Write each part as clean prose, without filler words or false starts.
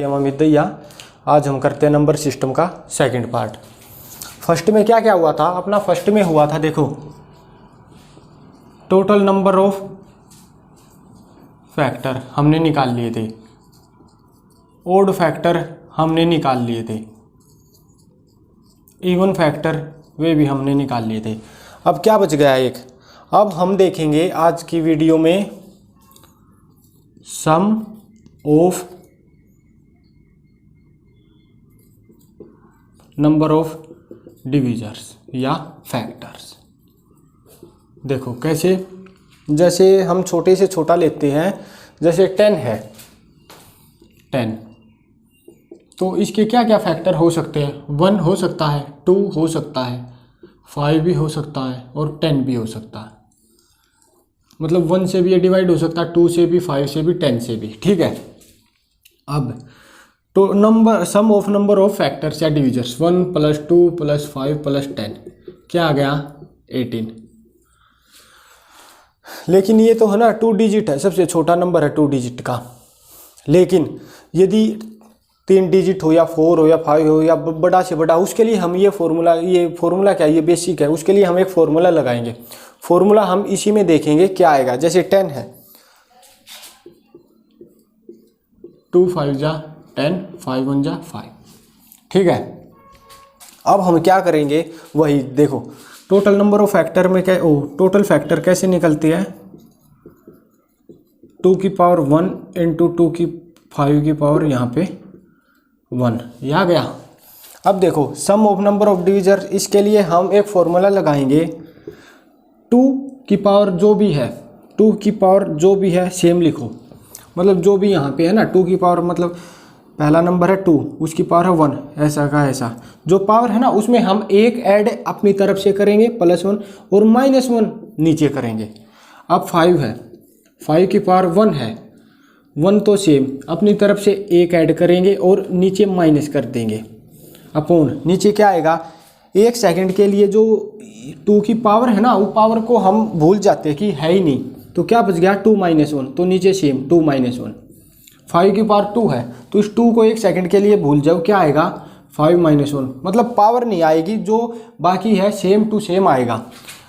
I am Amit दैया। आज हम करते हैं नंबर सिस्टम का सेकंड पार्ट। फर्स्ट में क्या क्या हुआ था अपना, फर्स्ट में हुआ था देखो टोटल नंबर ऑफ फैक्टर हमने निकाल लिए थे, ओड फैक्टर हमने निकाल लिए थे, इवन फैक्टर वे भी हमने निकाल लिए थे। अब क्या बच गया एक, अब हम देखेंगे आज की वीडियो में sum of number of divisors या फैक्टर्स। देखो कैसे, जैसे हम छोटे से छोटा लेते हैं, जैसे 10 है 10, तो इसके क्या क्या फैक्टर हो सकते हैं। 1 हो सकता है, 2 हो सकता है, 5 भी हो सकता है और 10 भी हो सकता है। मतलब 1 से भी ये डिवाइड हो सकता है, 2 से भी, 5 से भी, 10 से भी। ठीक है, अब तो number sum of number of factors या डिविजर्स 1 + 2 + 5 + 10 क्या आ गया 18। लेकिन ये तो है ना 2 डिजिट है, सबसे छोटा नंबर है 2 डिजिट का। लेकिन यदि 3 डिजिट हो या 4 हो या 5 हो या बड़ा से बड़ा, उसके लिए हम ये फॉर्मूला क्या है, ये बेसिक है, उसके लिए हम एक फॉर्मूला लगाएंगे। फॉर्मूला हम इसी में देखेंगे क्या आएगा। जैसे 10 है, 2 5 जा 10, 5 1 जा 5। ठीक है, अब हम क्या करेंगे वही देखो, टोटल नंबर ऑफ फैक्टर में क्या टोटल फैक्टर कैसे निकलती है, 2 की पावर 1 × 2 की 5 की पावर यहाँ पे 1, यह आ गया। अब देखो सम ऑफ नंबर ऑफ डिविजर, इसके लिए हम एक फॉर्मूला लगाएंगे। 2 की पावर जो भी है, 2 की पावर जो भी है सेम लिखो, मतलब जो भी यहाँ पे है ना 2 की पावर, मतलब पहला नंबर है 2, उसकी पावर है 1, ऐसा का ऐसा जो पावर है ना उसमें हम एक ऐड अपनी तरफ से करेंगे +1 और -1 नीचे करेंगे। अब 5 है, 5 की पावर 1 है, 1 तो सेम अपनी तरफ से एक ऐड करेंगे और नीचे माइनस कर देंगे अपॉन, नीचे क्या आएगा, 1 सेकंड के लिए जो 2 की पावर है ना वो पावर को हम भूल जाते हैं कि है ही नहीं, तो क्या बच गया 2 - 1, तो नीचे सेम 2 - 1। 5 की पावर 2 है, तो इस 2 को 1 सेकंड के लिए भूल जाओ, क्या आएगा 5 - 1, मतलब पावर नहीं आएगी, जो बाकी है सेम टू सेम आएगा।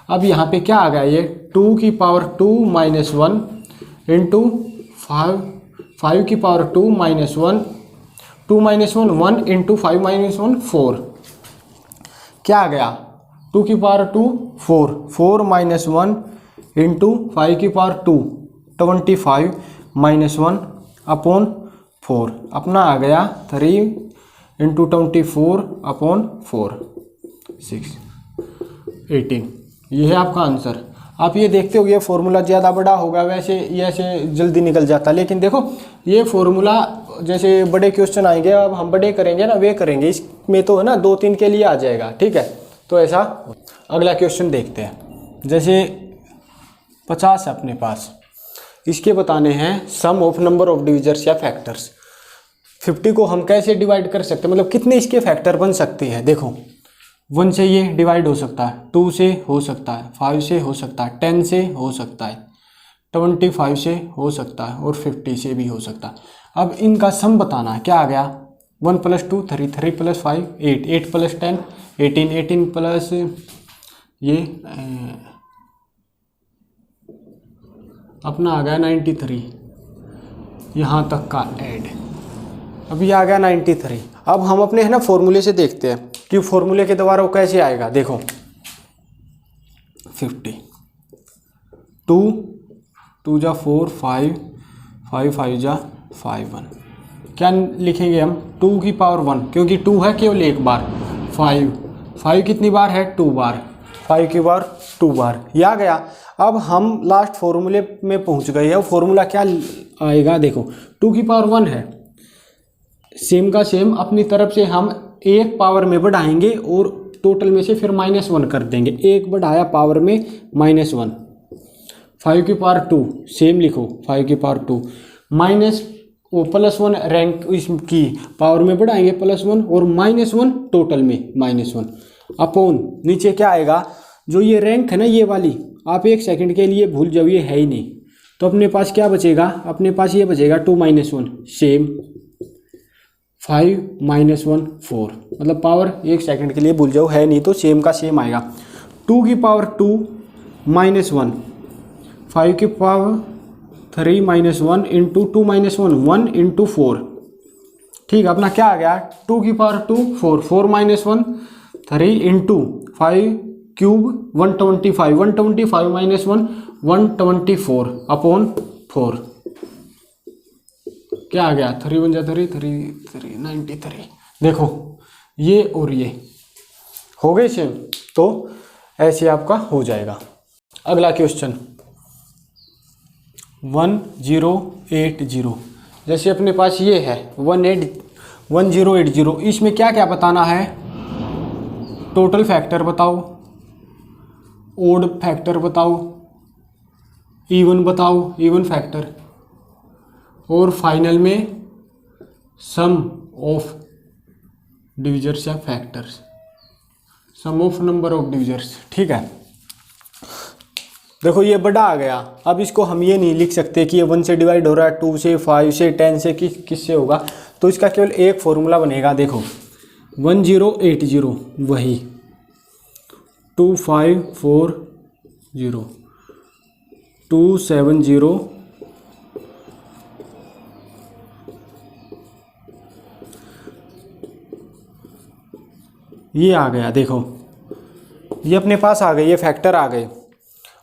अब यहाँ पे क्या आ गया, ये 2 की पावर 2 - 1 × 5 की पावर 2 - 1, 2 - 1 1 × 5 - 1 4, क्या आ गया 2 की पावर 2 4, 4 - 1 × 5 की पावर 2 25 - 1 अपॉन 4, अपना आ गया 3 × 24 अपॉन 4 6 18। ये है आपका आंसर। आप ये देखते हो ये फॉर्मूला ज़्यादा बड़ा होगा, वैसे ये ऐसे जल्दी निकल जाता, लेकिन देखो ये फॉर्मूला जैसे बड़े क्वेश्चन आएंगे, अब हम बड़े करेंगे ना वे करेंगे, इसमें तो है ना 2-3 के लिए आ जाएगा। ठीक है, तो ऐसा। अगला क्वेश्चन देखते हैं, जैसे 50 है अपने पास, इसके बताने हैं सम ऑफ नंबर ऑफ डिविजर्स या फैक्टर्स। 50 को हम कैसे डिवाइड कर सकते हैं, मतलब कितने इसके फैक्टर बन सकते हैं। देखो 1 से ये डिवाइड हो सकता है, 2 से हो सकता है, 5 से हो सकता है, 10 से हो सकता है, 25 से हो सकता है और 50 से भी हो सकता है। अब इनका सम बताना है, क्या आ गया 1 + 2 3, 3 + 5 8, 8 + 10 18, 18 प्लस ये अपना आ गया 93, यहाँ तक का ऐड, अभी आ गया 93। अब हम अपने है ना फॉर्मूले से देखते हैं कि फॉर्मूले के द्वारा वो कैसे आएगा। देखो 50, 2 2 जा 4 5 5 5 जा 5 1, क्या लिखेंगे हम 2 की पावर 1, क्योंकि 2 है केवल एक बार, 5 कितनी बार है 2 बार, 5 की बार 2 बार, ये आ गया। अब हम लास्ट फॉर्मूले में पहुंच गए हैं, फॉर्मूला क्या आएगा देखो 2 की पावर 1 है, सेम का सेम अपनी तरफ से हम एक पावर में बढ़ाएंगे और टोटल में से फिर -1 कर देंगे, एक बढ़ाया पावर में -1। 5 की पावर 2 सेम लिखो, 5 की पावर 2 माइनस वो +1 रैंक इसकी पावर में बढ़ाएंगे +1 और -1 टोटल में -1 अपॉन नीचे क्या आएगा, जो ये रैंक है ना ये वाली, आप 1 सेकंड के लिए भूल जाओ ये है ही नहीं, तो अपने पास क्या बचेगा, अपने पास ये बचेगा 2 - 1 सेम 5 माइनस 1 4, मतलब पावर एक सेकंड के लिए भूल जाओ, है नहीं तो सेम का सेम आएगा। 2 की पावर 2 माइनस 1, 5 की power 3 minus 1 into 2 minus 1 1 into 4। ठीक, अपना क्या आ गया, 2 की power 2 4, 4 minus 1 3 into 5 cube 125, 125 minus 1 124 upon 4। क्या आ गया, 3 1 जा 3 3 3 93। देखो ये और ये हो गए सेम, तो ऐसे आपका हो जाएगा। अगला क्वेश्चन 1080, जैसे अपने पास ये है 1080, इसमें क्या क्या बताना है, टोटल फैक्टर बताओ, ओड फैक्टर बताओ, इवन बताओ, इवन फैक्टर, और फाइनल में सम ऑफ डिविजर्स या factors, sum of number of divisors. ठीक है, देखो ये बड़ा आ गया। अब इसको हम ये नहीं लिख सकते कि ये 1 से डिवाइड हो रहा है, 2 से, 5 से, 10 से, किससे होगा, तो इसका केवल एक फॉर्मूला बनेगा। देखो 1080 वही 2540 270 ये आ गया। देखो ये अपने पास आ गए, ये फैक्टर आ गए।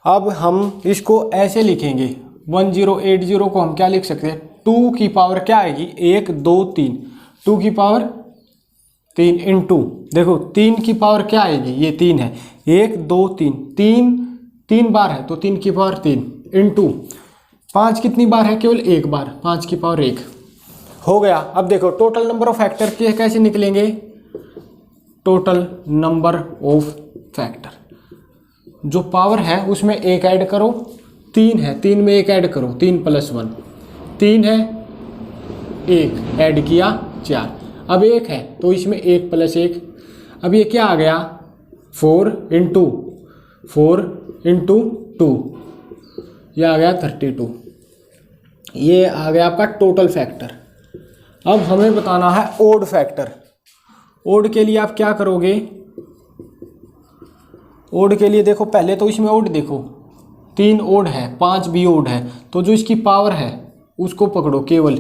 अब हम इसको ऐसे लिखेंगे, 1080 को हम क्या लिख सकते हैं, 2 की पावर क्या आएगी, 1 2 3, 2 की पावर 3 इंटू, देखो 3 की पावर क्या आएगी, ये 3 है, 1 2 3, 3 बार है तो 3 की पावर 3 इंटू 5 कितनी बार है, केवल एक बार, 5 की पावर 1 हो गया। अब देखो टोटल नंबर ऑफ फैक्टर के कैसे निकलेंगे, टोटल नंबर ऑफ फैक्टर, जो पावर है उसमें एक ऐड करो, 3 है 3 में एक ऐड करो, 3 + 1, 3 है, एक ऐड किया 4, अब 1 है तो इसमें 1 + 1, अब ये क्या आ गया, 4 इंटू 2, ये आ गया 32, ये आ गया आपका टोटल फैक्टर। अब हमें बताना है ओड फैक्टर। ओड के लिए आप क्या करोगे, ओड के लिए देखो पहले तो इसमें ओड देखो, 3 ओड है, 5 भी ओड है, तो जो इसकी पावर है उसको पकड़ो, केवल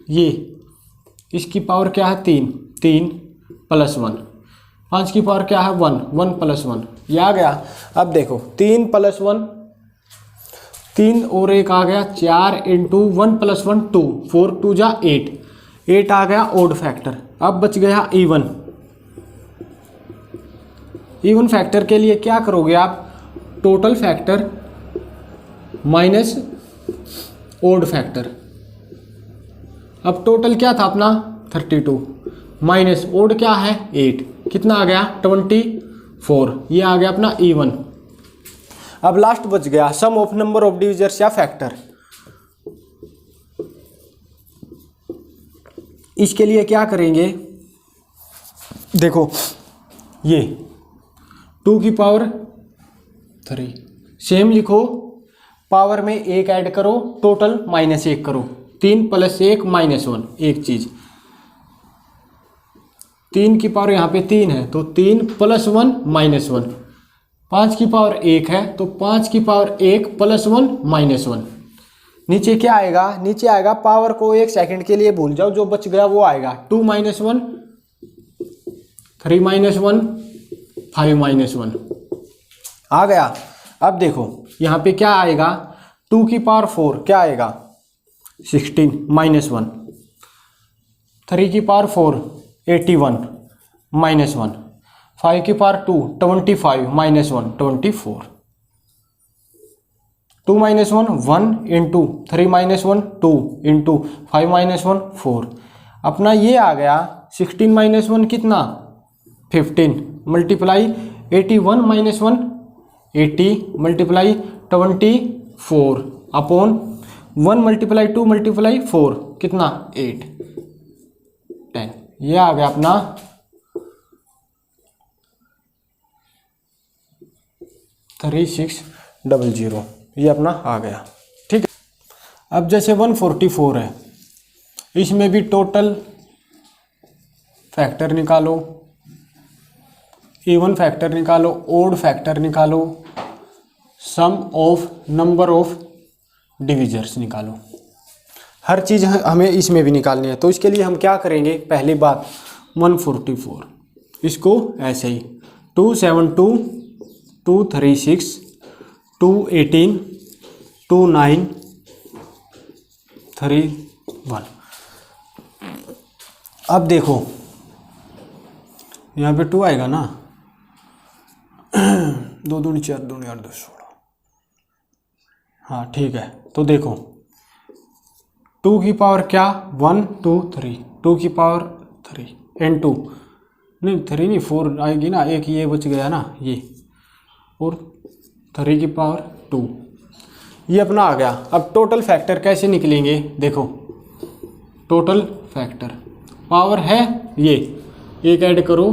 ये इसकी पावर क्या है, 3 + 1, 5 की पावर क्या है, 1 + 1, ये आ गया। अब देखो 3 + 1, 3 और 1 आ गया 4 इंटू 1 + 1 2, 4 2 जा 8, 8 आ गया ओड फैक्टर। अब बच गया इवन। इवन फैक्टर के लिए क्या करोगे आप, total factor minus odd factor. अब टोटल क्या था अपना 32 माइनस ओड क्या है 8, कितना आ गया 24, ये आ गया अपना इवन। अब लास्ट बच गया सम ऑफ नंबर ऑफ डिविजर्स या फैक्टर। इसके लिए क्या करेंगे, देखो ये 2 की पावर 3 सेम लिखो, पावर में एक ऐड करो, टोटल -1 करो, 3 + 1 -1, एक चीज, 3 की पावर यहाँ पे 3 है तो 3 + 1 -1, 5 की पावर 1 है तो 5 की पावर 1 + 1 -1। नीचे क्या आएगा, नीचे आएगा पावर को एक सेकंड के लिए भूल जाओ, जो बच गया वो आएगा 2 - 1 3 - 1 5 - 1 आ गया। अब देखो यहाँ पे क्या आएगा, 2 की पावर 4 क्या आएगा 16 - 1, 3 की पावर 4 81 -1, 5 की पावर 2 25 -1 24, 2 - 1 1 इंटू 3 - 1 2 इंटू 5 - 1 4, अपना ये आ गया 16 - 1 कितना 15 मल्टीप्लाई 81 - 1 80 मल्टीप्लाई 24 अपॉन 1 × 2 × 4 कितना 8 10, ये आ गया अपना 3600, ये अपना आ गया। ठीक है, अब जैसे 144 है, इसमें भी टोटल फैक्टर निकालो, इवन फैक्टर निकालो, ओड फैक्टर निकालो, सम ऑफ नंबर ऑफ डिविजर्स निकालो। हर चीज़ हमें इसमें भी निकालनी है। तो इसके लिए हम क्या करेंगे, पहली बात 144, इसको ऐसे ही 272, 236, 218, 29, 31। अब देखो यहाँ पे 2 आएगा ना, 2 दूनी 4, 2 8 10 16। हाँ ठीक है। तो देखो 2 की पावर क्या, 1 2 3, 2 की पावर 3 n2, नहीं 3 नहीं 4 आएगी ना, एक ये बच गया ना ये, और 3 की पावर 2, ये अपना आ गया। अब टोटल फैक्टर कैसे निकलेंगे, देखो टोटल फैक्टर पावर है ये, एक ऐड करो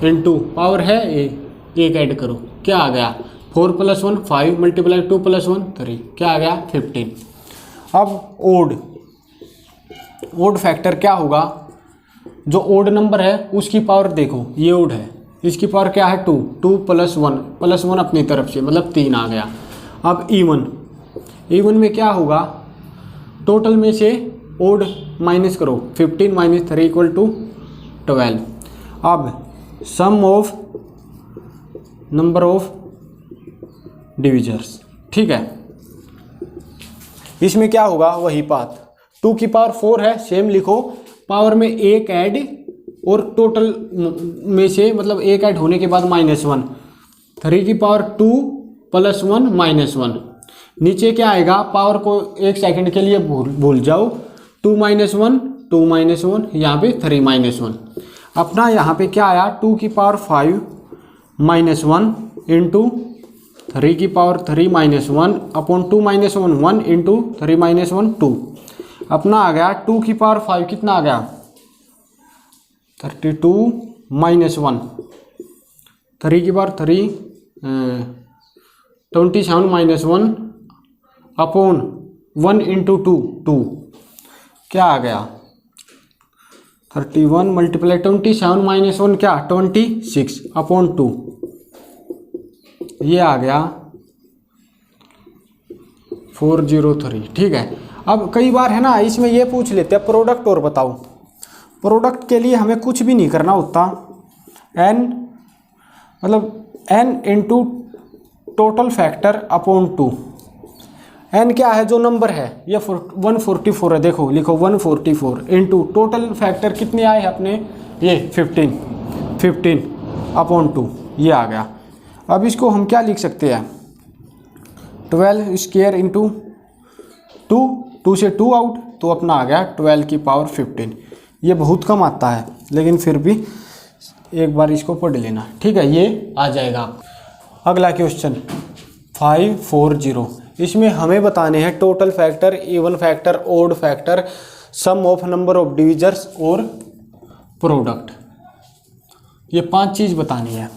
n2, पावर है एक ऐड करो, क्या आ गया 4 + 1 5 मल्टीप्लाई 2 + 1 3, क्या आ गया 15। अब ओड फैक्टर क्या होगा, जो ओड नंबर है उसकी पावर देखो, ये ओड है, इसकी पावर क्या है 2, 2 + 1 अपनी तरफ से मतलब 3 आ गया। अब इवन में क्या होगा, टोटल में से ओड माइनस करो, 15 - 3 = 12। अब सम ऑफ नंबर ऑफ डिविजर्स, ठीक है, इसमें क्या होगा वही बात, 2 की पावर 4 है, सेम लिखो, पावर में एक ऐड और टोटल में से मतलब एक ऐड होने के बाद -1, 3 की पावर 2 + 1 - 1, नीचे क्या आएगा, पावर को एक सेकंड के लिए भूल जाओ, 2 - 1 2 - 1, यहाँ पे 3 - 1, अपना यहाँ पे क्या आया 2 की पावर 5 - 1 इंटू 3 की पावर 3 - 1 अपॉन 2 - 1 1 इंटू 3 - 1 2, अपना आ गया 2 की पावर 5 कितना आ गया 32 - 1, 3 की पावर 3 27 - 1 अपॉन 1 इंटू 2 2, क्या आ गया 31 मल्टीप्लाई 27 - 1 क्या 26 अपॉन 2, ये आ गया 403, ठीक है। अब कई बार है ना इसमें ये पूछ लेते हैं प्रोडक्ट और बताओ, प्रोडक्ट के लिए हमें कुछ भी नहीं करना होता, n मतलब n into total factor upon 2, n क्या है जो नंबर है ये 144 है, देखो लिखो 144 इंटू टोटल फैक्टर कितने आए हैं अपने ये 15 अपॉन 2, ये आ गया। अब इसको हम क्या लिख सकते हैं 12 स्क्वायर इंटू 2 से 2 आउट, तो अपना आ गया 12 की पावर 15। ये बहुत कम आता है लेकिन फिर भी एक बार इसको पढ़ लेना, ठीक है, ये आ जाएगा। अगला क्वेश्चन 540, इसमें हमें बताने हैं total factor, even factor, odd factor, sum of number of divisors और प्रोडक्ट, ये 5 चीज़ बतानी है।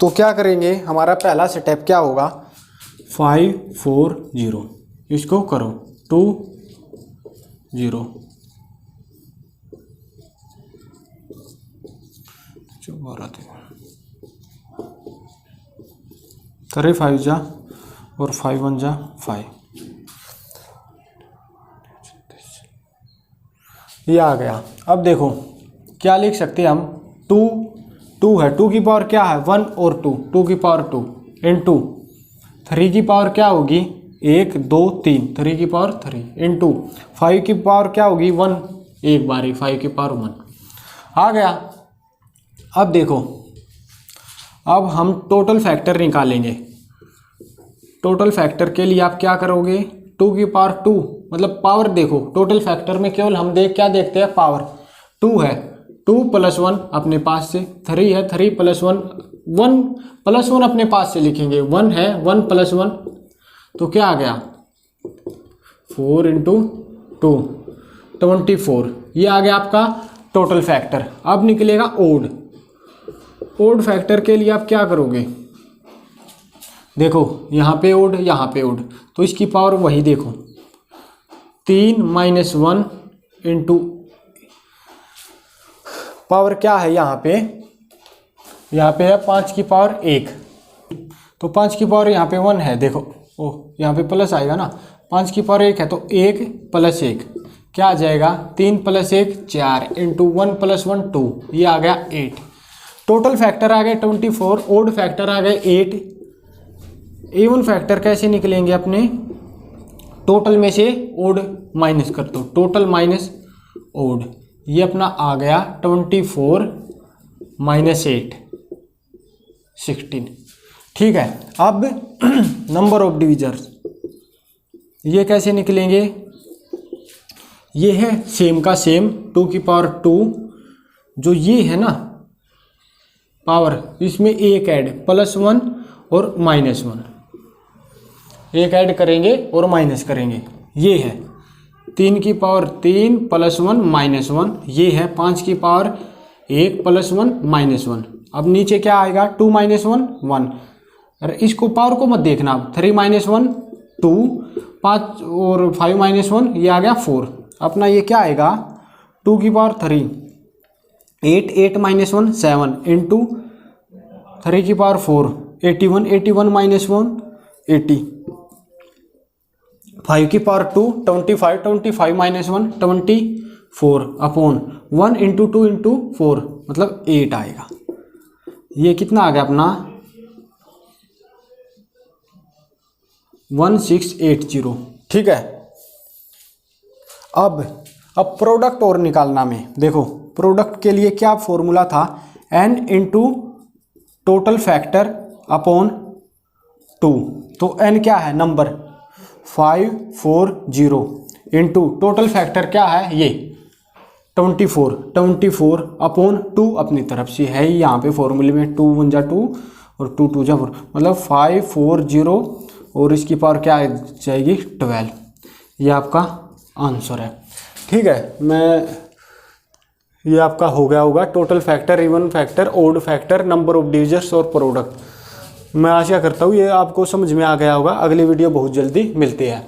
तो क्या करेंगे, हमारा पहला स्टेप क्या होगा 540, इसको करो 2 0 3 5 जा और 5 1 जा 5, ये आ गया। अब देखो क्या लिख सकते हैं हम 2 है, 2 की पावर क्या है 1 और 2 की पावर 2 इंटू 3 की पावर क्या होगी 1 2 3, 3 की पावर 3 इंटू 5 की पावर क्या होगी 1, एक बार ही 5 की पावर 1 आ गया। अब देखो अब हम टोटल फैक्टर निकालेंगे, टोटल फैक्टर के लिए आप क्या करोगे 2 की पावर 2 मतलब पावर, देखो टोटल फैक्टर में केवल हम क्या देखते हैं पावर, 2 है 2 + 1 अपने पास से, 3 है 3 + 1 1 + 1 अपने पास से लिखेंगे, 1 है 1 + 1, तो क्या आ गया 4 × 2 24, ये आ गया आपका टोटल फैक्टर। अब निकलेगा ओड फैक्टर के लिए आप क्या करोगे, देखो यहाँ पे ओड यहाँ पे ओड, तो इसकी पावर वही देखो 3 - 1 इंटू पावर क्या है यहाँ पे है 5 की पावर 1, तो 5 की पावर यहाँ पे 1 है, देखो ओह यहाँ पे प्लस आएगा ना, 5 की पावर 1 है तो 1 + 1 क्या आ जाएगा, 3 + 1 4 इंटू 1 + 1 2, ये आ गया 8। टोटल फैक्टर आ गए 24, ओड फैक्टर आ गए 8। इवन फैक्टर कैसे निकलेंगे अपने, टोटल में से ओड माइनस कर दो, टोटल माइनस ओड, ये अपना आ गया 24 - 8 16। ठीक है, अब नंबर ऑफ डिविजर्स ये कैसे निकलेंगे, ये है सेम का सेम 2 की पावर 2, जो ये है ना पावर, इसमें एक ऐड +1 और -1, एक ऐड करेंगे और माइनस करेंगे, ये है 3 की पावर 3 +1 -1, ये है 5 की पावर 1 +1 -1। अब नीचे क्या आएगा 2 - 1 1, अरे इसको पावर को मत देखना, 3 - 1 2, 5 और 5 - 1 ये आ गया 4। अपना ये क्या आएगा 2 की पावर 3 8 8 - 1 7 इंटू 3 की पावर 4 81 81 - 1 80, 5 की पावर 2 25 25 - 1 24 अपॉन 1 इंटू 2 इंटू 4 मतलब 8 आएगा। ये कितना आ गया अपना 1680। ठीक है, अब प्रोडक्ट और निकालना में, देखो प्रोडक्ट के लिए क्या फॉर्मूला था, n into total factor upon 2, तो n क्या है नंबर 540 इंटू टोटल फैक्टर क्या है ये 24 अपॉन 2 अपनी तरफ से है ही यहाँ पे फॉर्मूले में, 2 × 1 = 2 और 2 × 2 = 4, मतलब 540 और इसकी पावर क्या आ जाएगी 12। ये आपका आंसर है। ठीक है, ये आपका हो गया होगा total factor, even factor, odd factor, number of divisors और प्रोडक्ट। मैं आशा करता हूँ ये आपको समझ में आ गया होगा। अगली वीडियो बहुत जल्दी मिलती है।